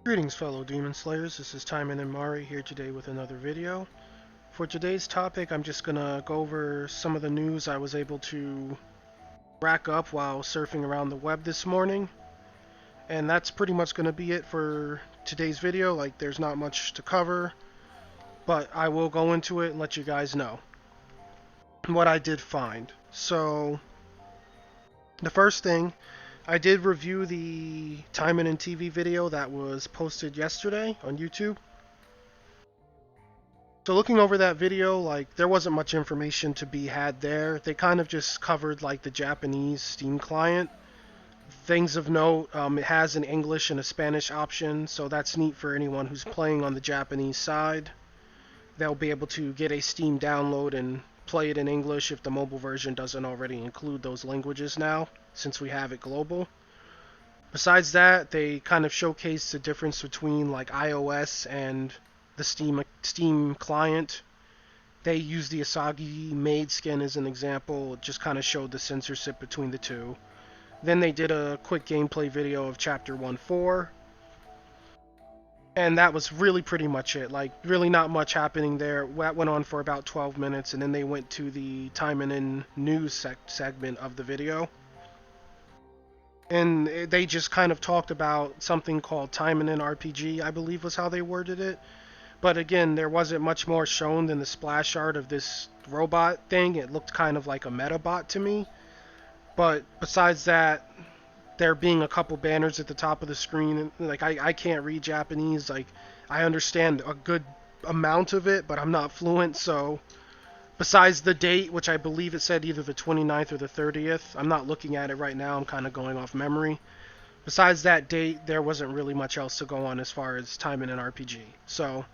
Greetings fellow Demon Slayers, this is Taimanin Mari here today with another video. For today's topic, I'm just gonna go over some of the news I was able to rack up while surfing around the web this morning. And that's pretty much gonna be it for today's video. Like, there's not much to cover, but I will go into it and let you guys know what I did find. So, the first thing, I did review the Taimanin TV video that was posted yesterday on YouTube. So looking over that video, like, there wasn't much information to be had there. They kind of just covered like the Japanese Steam client. Things of note, it has an English and a Spanish option, so that's neat for anyone who's playing on the Japanese side. They'll be able to get a Steam download and play it in English if the mobile version doesn't already include those languages now, since we have it global. Besides that, they kind of showcased the difference between like iOS and the Steam client. They used the Asagi maid skin as an example. It just kind of showed the censorship between the two. Then they did a quick gameplay video of Chapter 1.4. And that was really pretty much it. Like, really not much happening there. That went on for about 12 minutes, and then they went to the Taimanin news segment of the video. And they just kind of talked about something called Taimanin RPG, I believe was how they worded it. But again, there wasn't much more shown than the splash art of this robot thing. It looked kind of like a Metabot to me. But besides that, there being a couple banners at the top of the screen, like I can't read Japanese. Like, I understand a good amount of it, but I'm not fluent, so besides the date, which I believe it said either the 29th or the 30th, I'm not looking at it right now, I'm kind of going off memory. Besides that date, there wasn't really much else to go on as far as Taimanin RPG. So,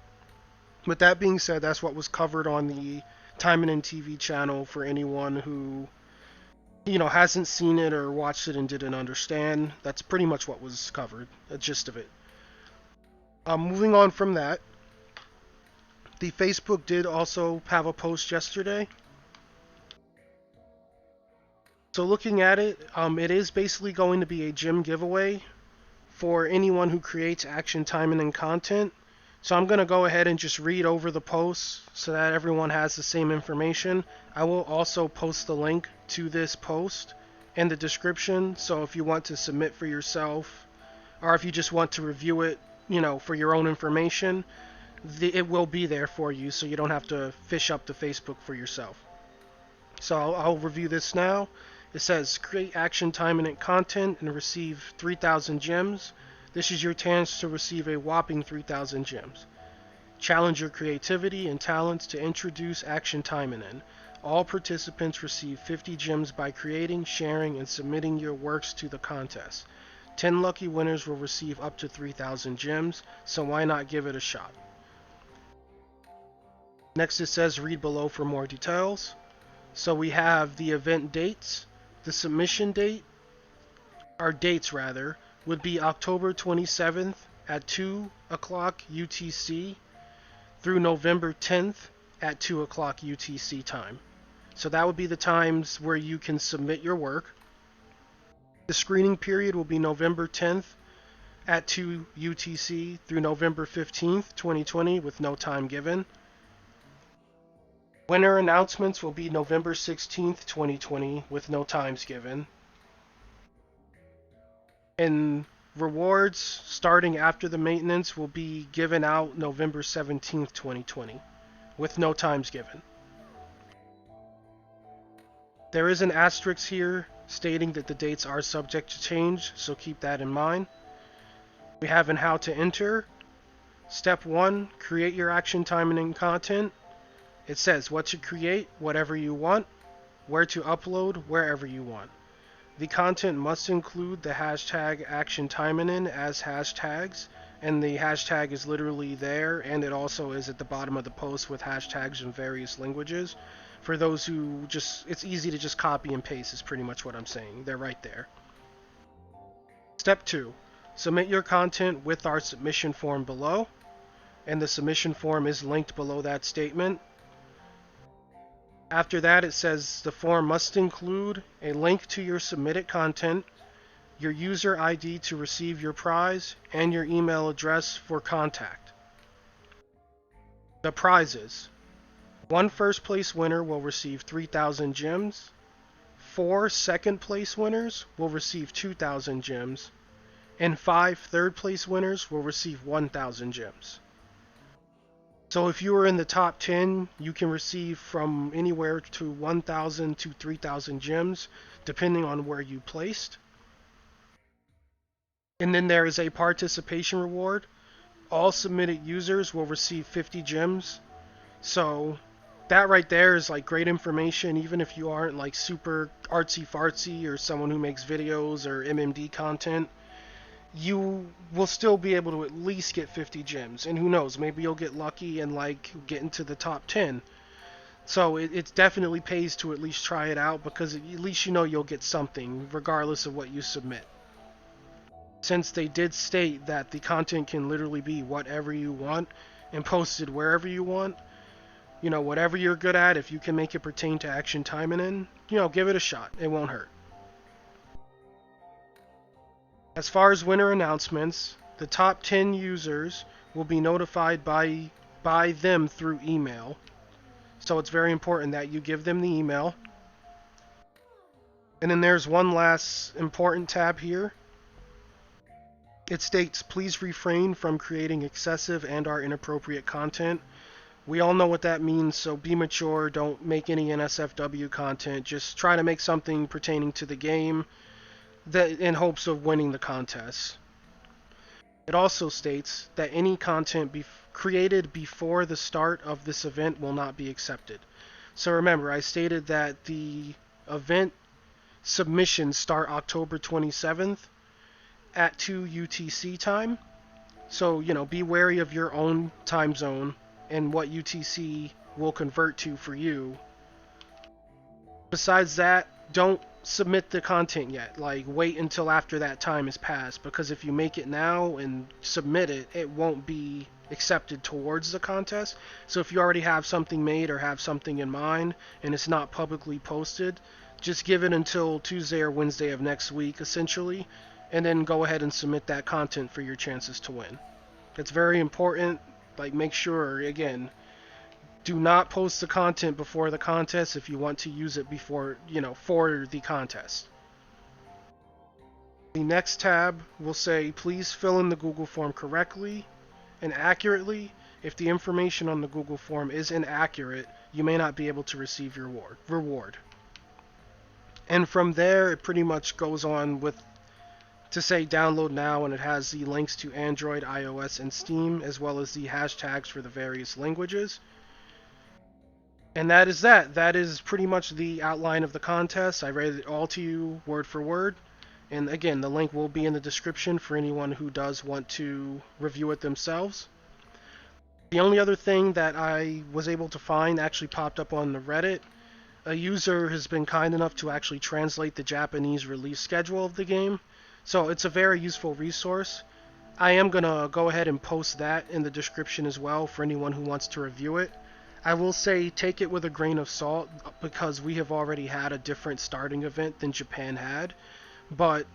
with that being said, that's what was covered on the Taimanin TV channel for anyone who, you know, hasn't seen it or watched it and didn't understand. That's pretty much what was covered, the gist of it. Moving on from that, the Facebook did also have a post yesterday. So looking at it, it is basically going to be a gym giveaway for anyone who creates Action Taimanin content. So I'm going to go ahead and just read over the posts so that everyone has the same information. I will also post the link to this post in the description, so if you want to submit for yourself, or if you just want to review it, you know, for your own information, it will be there for you, so you don't have to fish up the Facebook for yourself. So I'll review this now. It says, create Action Taimanin content and receive 3,000 gems. This is your chance to receive a whopping 3,000 gems. Challenge your creativity and talents to introduce Action Taimanin. All participants receive 50 gems by creating, sharing, and submitting your works to the contest. 10 lucky winners will receive up to 3,000 gems, so why not give it a shot? Next it says read below for more details. So we have the event dates. The submission date, or dates rather, would be October 27th at 2 o'clock UTC through November 10th at 2 o'clock UTC time. So that would be the times where you can submit your work. The screening period will be November 10th at 2 UTC through November 15th, 2020 with no time given. Winner announcements will be November 16th, 2020 with no times given. And rewards starting after the maintenance will be given out November 17th, 2020 with no times given. There is an asterisk here stating that the dates are subject to change, so keep that in mind. We have in how to enter. Step 1, create your Action Taimanin content. It says what to create, whatever you want, where to upload, wherever you want. The content must include the hashtag Action Taimanin as hashtags, and the hashtag is literally there, and it also is at the bottom of the post with hashtags in various languages. For those who just, it's easy to just copy and paste is pretty much what I'm saying. They're right there. Step 2, submit your content with our submission form below, and the submission form is linked below that statement. After that, it says the form must include a link to your submitted content, your user ID to receive your prize, and your email address for contact. The prizes. One first place winner will receive 3,000 gems. 4 second place winners will receive 2,000 gems. And 5 third place winners will receive 1,000 gems. So if you are in the top 10, you can receive from anywhere to 1,000 to 3,000 gems, depending on where you placed. And then there is a participation reward. All submitted users will receive 50 gems. So that right there is like great information, even if you aren't like super artsy fartsy or someone who makes videos or MMD content. You will still be able to at least get 50 gems, and who knows, maybe you'll get lucky and like get into the top 10. So it definitely pays to at least try it out, because at least you know you'll get something regardless of what you submit. Since they did state that the content can literally be whatever you want and posted wherever you want, you know, whatever you're good at, if you can make it pertain to Action Taimanin, you know, give it a shot. It won't hurt. As far as winner announcements, the top 10 users will be notified by them through email. So it's very important that you give them the email. And then there's one last important tab here. It states, please refrain from creating excessive and/or inappropriate content. We all know what that means, so be mature, don't make any NSFW content, just try to make something pertaining to the game in hopes of winning the contest. It also states that any content created before the start of this event will not be accepted. So remember, I stated that the event submissions start October 27th at 2 UTC time. So, you know, be wary of your own time zone and what UTC will convert to for you. Besides that, don't submit the content yet. Like, wait until after that time is passed, because if you make it now and submit it, it won't be accepted towards the contest. So if you already have something made or have something in mind and it's not publicly posted, just give it until Tuesday or Wednesday of next week, essentially, and then go ahead and submit that content for your chances to win. It's very important. Like, make sure, again, do not post the content before the contest if you want to use it before, you know, for the contest. The next tab will say, please fill in the Google form correctly and accurately. If the information on the Google form is inaccurate, you may not be able to receive your reward. And from there, it pretty much goes on to say download now, and it has the links to Android, iOS, and Steam, as well as the hashtags for the various languages. And that is that. That is pretty much the outline of the contest. I read it all to you word for word. And again, the link will be in the description for anyone who does want to review it themselves. The only other thing that I was able to find actually popped up on the Reddit. A user has been kind enough to actually translate the Japanese release schedule of the game. So it's a very useful resource. I am going to go ahead and post that in the description as well for anyone who wants to review it. I will say take it with a grain of salt, because we have already had a different starting event than Japan had, but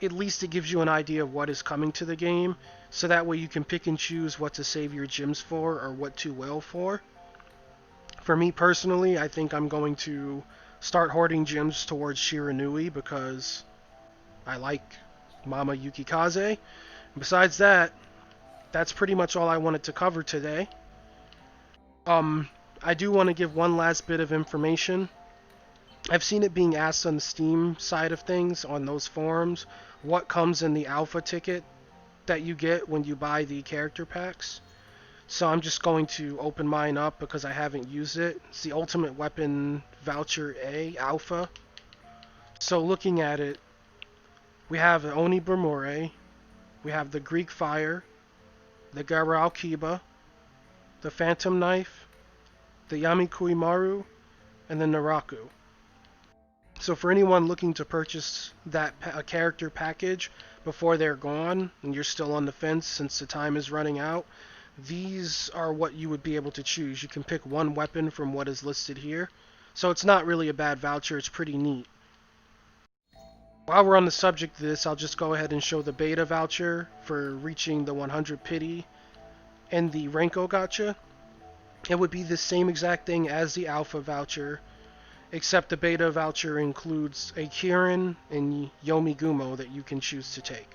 at least it gives you an idea of what is coming to the game, so that way you can pick and choose what to save your gems for or what to wail for. For me personally, I think I'm going to start hoarding gems towards Shiranui because I like Mama Yukikaze. Besides that, that's pretty much all I wanted to cover today. I do want to give one last bit of information. I've seen it being asked on the Steam side of things, on those forums, what comes in the alpha ticket that you get when you buy the character packs. So I'm just going to open mine up because I haven't used it. It's the Ultimate Weapon Voucher A Alpha. So looking at it, we have the Oni Bramore, we have the Greek Fire, the Garou Kiba, the Phantom Knife, the Yamikui Maru, and the Naraku. So for anyone looking to purchase that character package before they're gone, and you're still on the fence since the time is running out, these are what you would be able to choose. You can pick one weapon from what is listed here. So it's not really a bad voucher, it's pretty neat. While we're on the subject of this, I'll just go ahead and show the beta voucher for reaching the 100 pity and the Renko gacha. It would be the same exact thing as the alpha voucher, except the beta voucher includes a Kirin and Yomi Gumo that you can choose to take.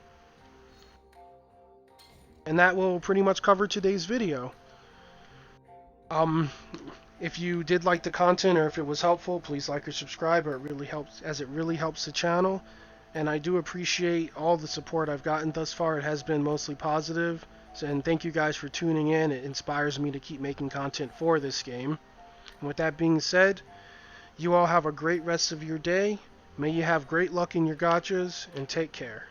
And that will pretty much cover today's video. If you did like the content or if it was helpful, please like or subscribe, or it really helps the channel. And I do appreciate all the support I've gotten thus far. It has been mostly positive. And thank you guys for tuning in. It inspires me to keep making content for this game. And with that being said, you all have a great rest of your day. May you have great luck in your gachas, and take care.